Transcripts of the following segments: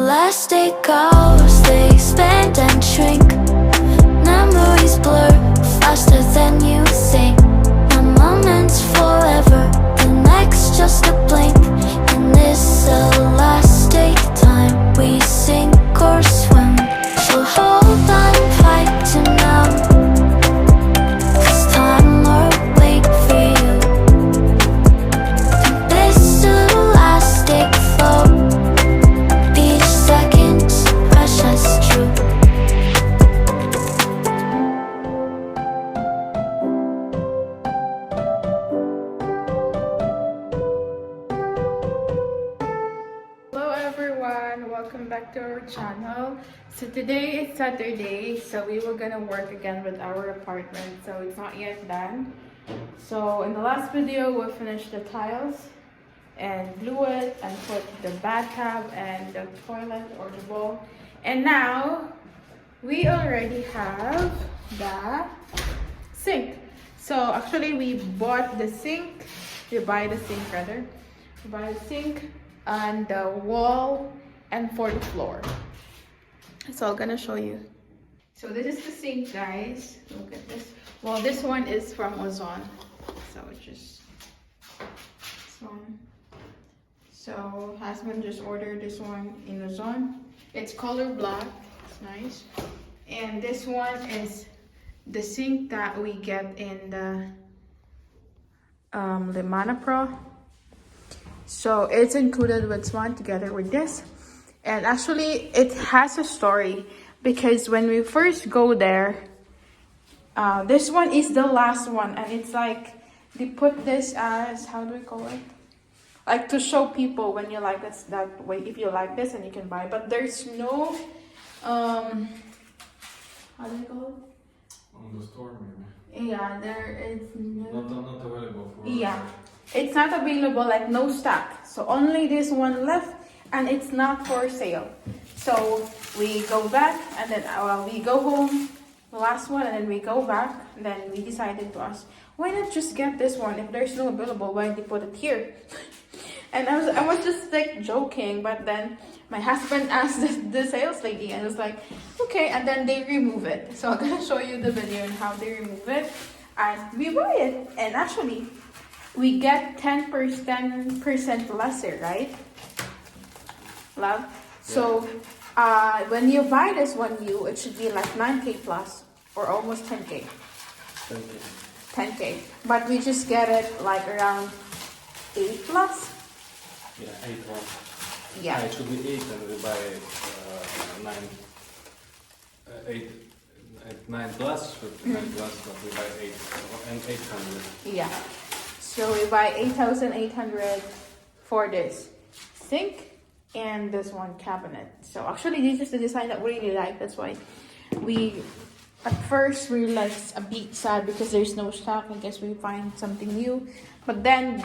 elastic hours, they expand and shrink. Memories blur faster than you think. One moment's forever, the next just a blink. In this elastic time, we sink or swim. So hold on tight to now, 'cause time will wait for you. This elastic flow, each second's precious true. Hello everyone, welcome back to our channel. So today is Saturday, so we were gonna work again with our apartment, so it's not yet done. So in the last video we finished the tiles and glue it and put the bathtub and the toilet or the bowl, and now we already have the sink. So actually we bought the sink, we buy the sink and the wall and for the floor. So I'm gonna show you. So this is the sink, guys. Look at this. Well, this one is from Ozon. So it's just this one. So husband just ordered this one in Ozon. It's color black. It's nice. And this one is the sink that we get in the Mana Pro. So it's included with one together with this. And actually it has a story, because when we first go there, this one is the last one, and it's like they put this as, how do we call it, like to show people when you like this, that way, if you like this and you can buy. But there's no how do you call it? On the store maybe. Yeah, there is no, Not available for. yeah, it's not available, like no stock. So only this one left, and it's not for sale. So we go back, and then we go home, the last one, and then we go back, and then we decided to ask, why not just get this one? If there's no available, why they put it here? And I was just like joking, but then my husband asked the sales lady, and I was like, okay, and then they remove it. So I'm gonna show you the video and how they remove it, and we buy it. And actually we get 10% lesser, right, love? So when you buy this one new, it should be like 9k plus, or almost 10k. 10k, but we just get it like around 8 plus. Yeah, 8 one. Yeah, It should be 8, and we buy 9. 9 plus, but 9 plus, but we buy 8 and 800. yeah. So we buy 8,800 for this sink and this one cabinet. So actually this is the design that we really like. That's why we at first we were like a bit sad because there's no stock. I guess we find something new, but then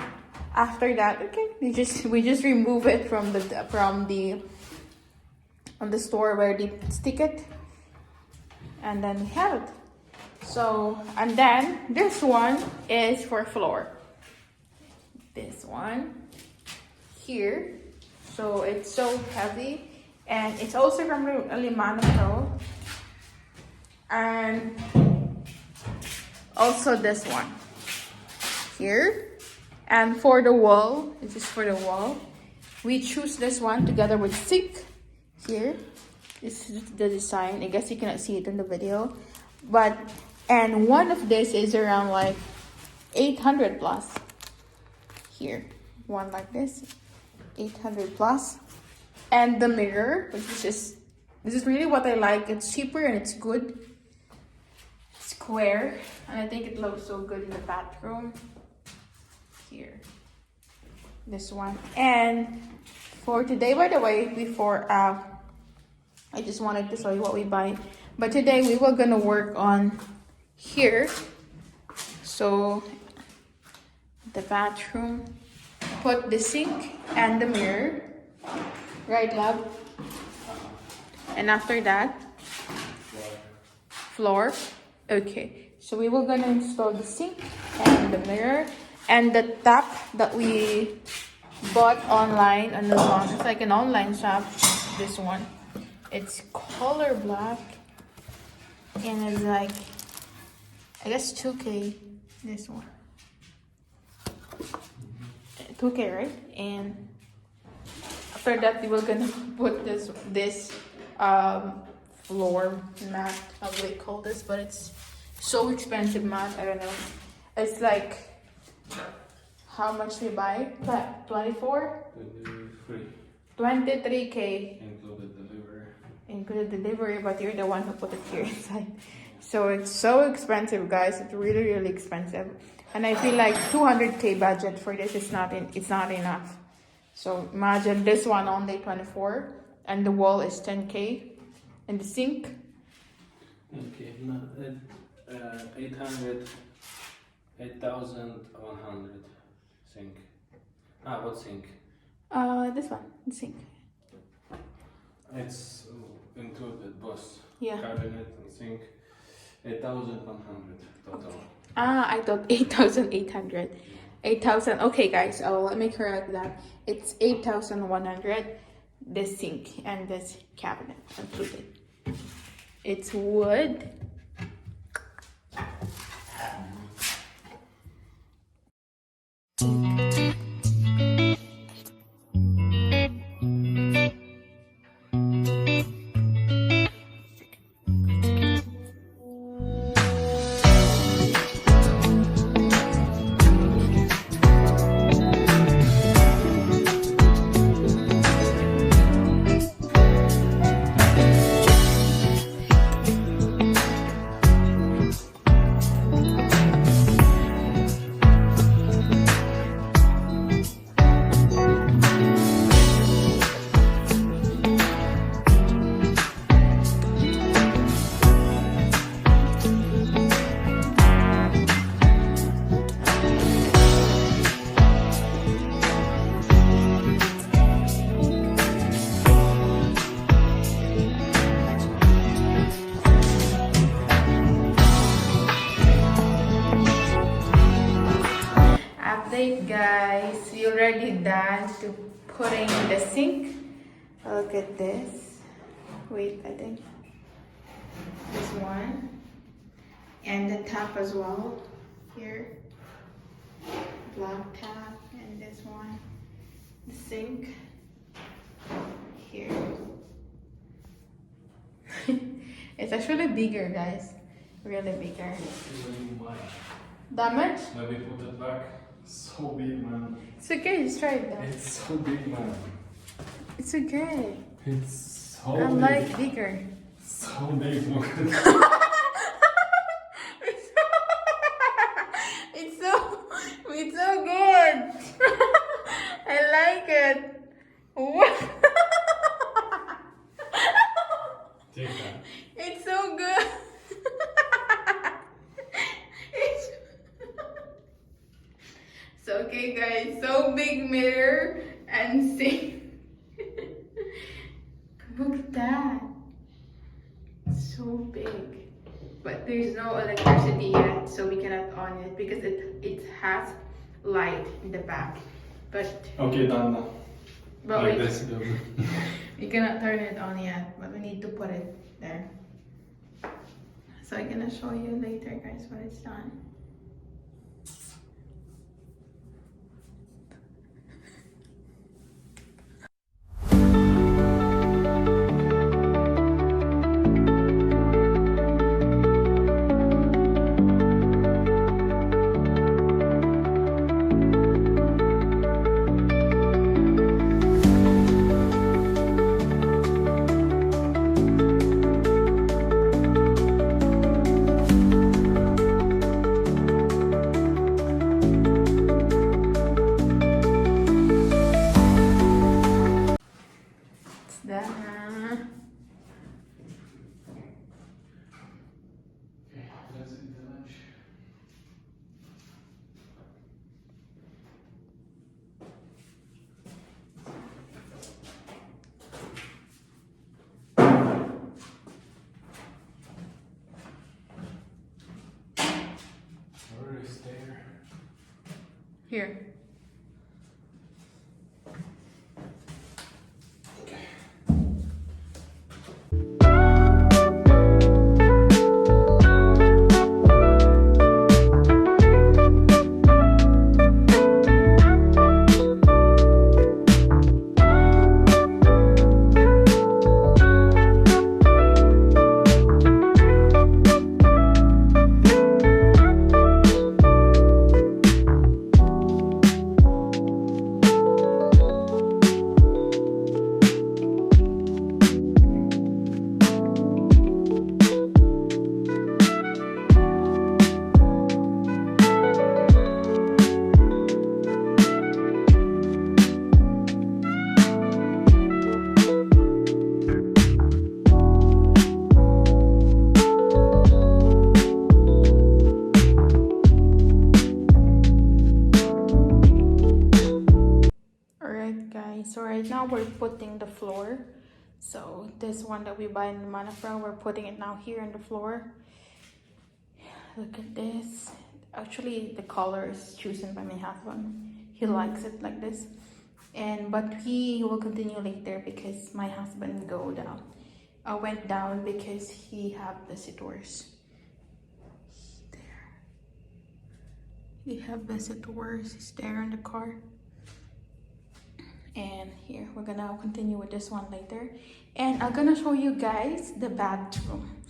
after that, okay, we just remove it from the on the store where they stick it, and then we have it. So, and then this one is for floor. This one here, so it's so heavy, and it's also from Mana Pro, and also this one here. And for the wall, this is for the wall, we choose this one together with sink here. This is the design. I guess you cannot see it in the video, but and one of this is around like 800 plus. Here, one like this, 800 plus. And the mirror, which is just, this is really what I like. It's cheaper and it's good. Square, and I think it looks so good in the bathroom. Here, this one. And for today, by the way, before I just wanted to show you what we buy, but today we were gonna work on here. So the bathroom, put the sink and the mirror, right, love? And after that, floor. Okay, so we were gonna install the sink and the mirror and the tap that we bought online on the Amazon. It's like an online shop. this one. It's color black, and it's like, I guess 2K. This one, 2K, right? And after that, we were gonna put this floor mat. How do they call this? But it's so expensive mat. I don't know. It's like, how much we buy? 24? 23K. Included delivery, but you're the one who put it here inside. So it's so expensive, guys. It's really, really expensive. And I feel like 200K budget for this is not enough. So imagine this one only 24, and the wall is 10K, and the sink. Okay, no, 8,100 sink. What sink? This one, the sink. It's included, boss. Yeah. Cabinet and sink. 8,100 total. I thought 8,800. 8,000. Okay, guys. Oh, let me correct that. It's 8,100. This sink and this cabinet included. It's wood. Update, guys, we already done to putting the sink. Look at this. Wait, I think this one and the tap as well here, black tap, and this one, the sink here. It's actually bigger, guys, really bigger. That much? Maybe put it back. So big, man. It's okay, just try it though. It's so big, man. It's okay. It's so I big. like bigger. So big, look at it's so good. I like it. What? Take that. It's so good. So okay, guys, so big mirror and sink. Look at that. So big. But there's no electricity yet, so we cannot on it because it has light in the back. But Okay, done now. but Like we, this. we cannot turn it on yet, but we need to put it there. So I'm gonna show you later, guys, when it's done. Here. Okay. color. So this one that we buy in Manafra, we're putting it now here on the floor. Look at this. Actually, the color is chosen by my husband. He likes it like this. But he will continue later because my husband went down because he have visitors. There. He have visitors. He's there in the car. And here, we're gonna continue with this one later. And I'm gonna show you guys the bathroom.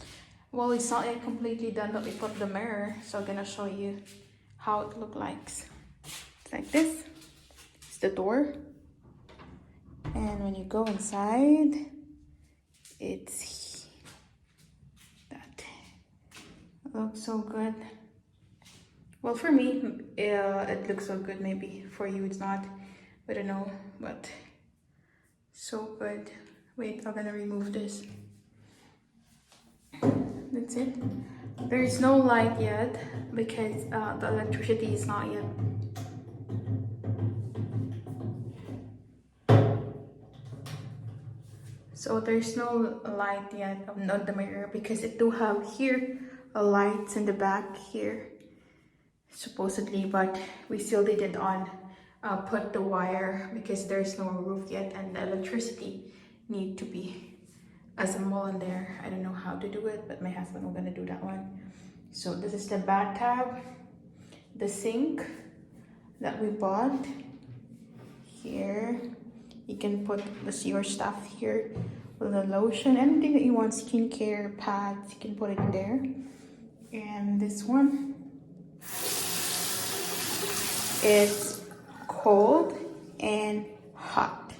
Well, it's not yet completely done, but we put the mirror. So I'm gonna show you how it looks like. It's like this. It's the door. And when you go inside, it's that. It looks so good. Well, for me, it looks so good. Maybe for you it's not. I don't know, but so good. Wait, I'm gonna remove this. That's it. There is no light yet because the electricity is not yet. So there's no light yet on the mirror because it do have here a lights in the back here, supposedly, but we still didn't put the wire because there's no roof yet and the electricity need to be assembled in there. I don't know how to do it, but my husband will gonna do that one. So this is the bathtub, the sink that we bought here. You can put your stuff here with the lotion, anything that you want, skincare, pads, you can put it in there. And this one, it's cold and hot.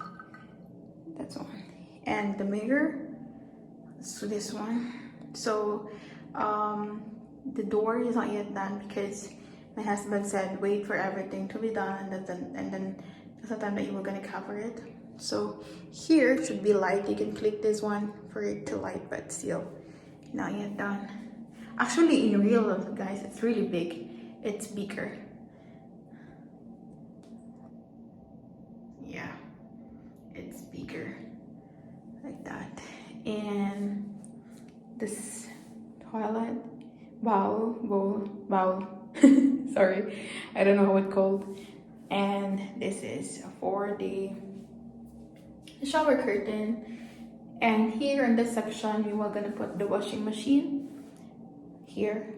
That's one. And the mirror, so this one. So the door is not yet done because my husband said wait for everything to be done and then the time that you were gonna cover it. So here should be light. You can click this one for it to light, but still not yet done. Actually, in real, guys, it's really big. It's bigger. Yeah, it's bigger like that. And this toilet bowl sorry, I don't know how it's called. And this is for the shower curtain. And here in this section we were gonna put the washing machine here,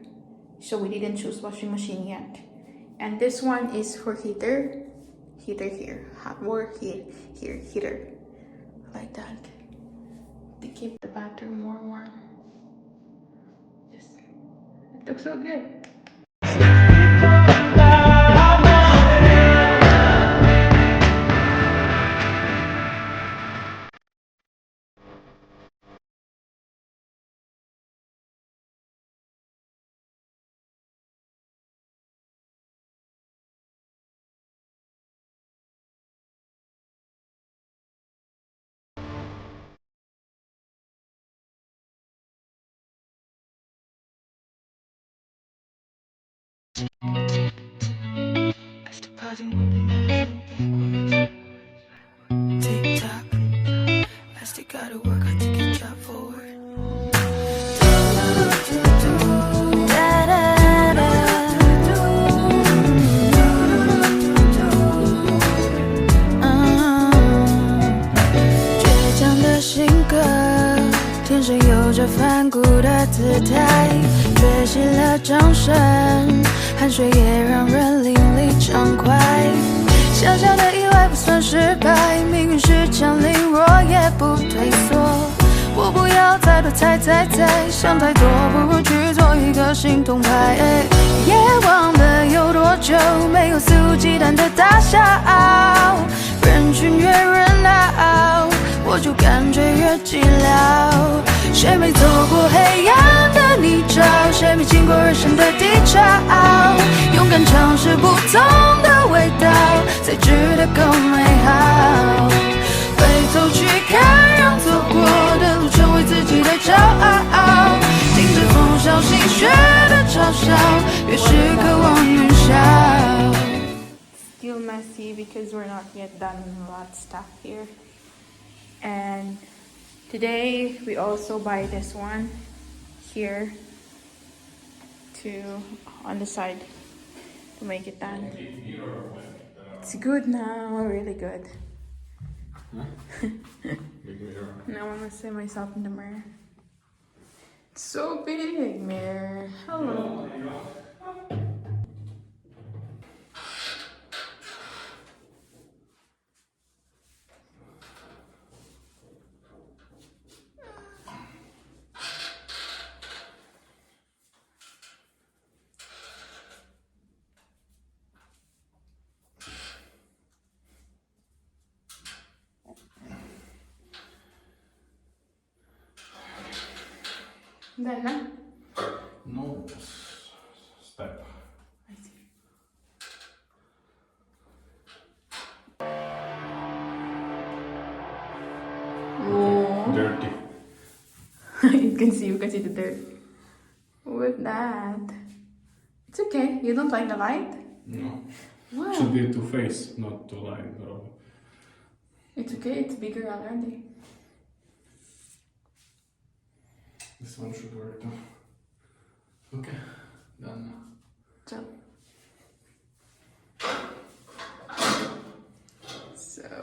so we didn't choose washing machine yet. And this one is for heater here, hot water here, heater like that to keep the bathroom more warm. Yes, it looks so good. Tick tock, I still gotta work hard to get job forward.倔强的性格，天生有着反骨的姿态，缺席了掌声，汗水也让人淋漓畅快。小小的意外不算失败，命运是强凌弱也不退缩。我不要再多猜，想太多不如去做一个心痛派。夜忘了有多久没有肆无忌惮的大笑，人群越热闹，我就感觉越寂寥。谁没走过黑暗的泥沼？谁没经过人生的低潮？勇敢尝试不同的味道，才值得更美好。回头去看，让走过的路成为自己的骄傲。迎着风小心雪的嘲笑，越是渴望云霄。Still messy because we're not yet done a lot of stuff here. And today we also buy this one here to on the side to make it done. It's good now, really good. Big mirror. Now I want to see myself in the mirror. It's so big, mirror. Hello. Then na? No, step. I see. Oh. Dirty. You can see the dirt. With that. It's okay. You don't like the light? No. What? Should be to face, not to light, bro. It's okay, it's bigger already. This one should work too. Okay, done. So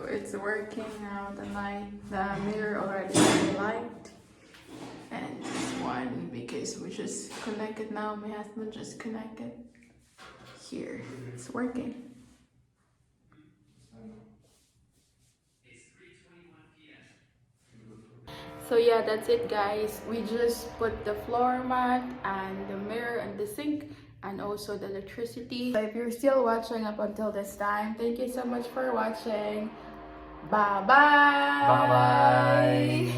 it's working now, the mirror already has the light. And this one, because we just connected now, my husband just connected here. It's working. So yeah, that's it guys. We just put the floor mat and the mirror and the sink and also the electricity. So if you're still watching up until this time, thank you so much for watching. Bye bye. Bye bye.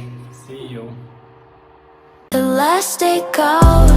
See you. The last day goes.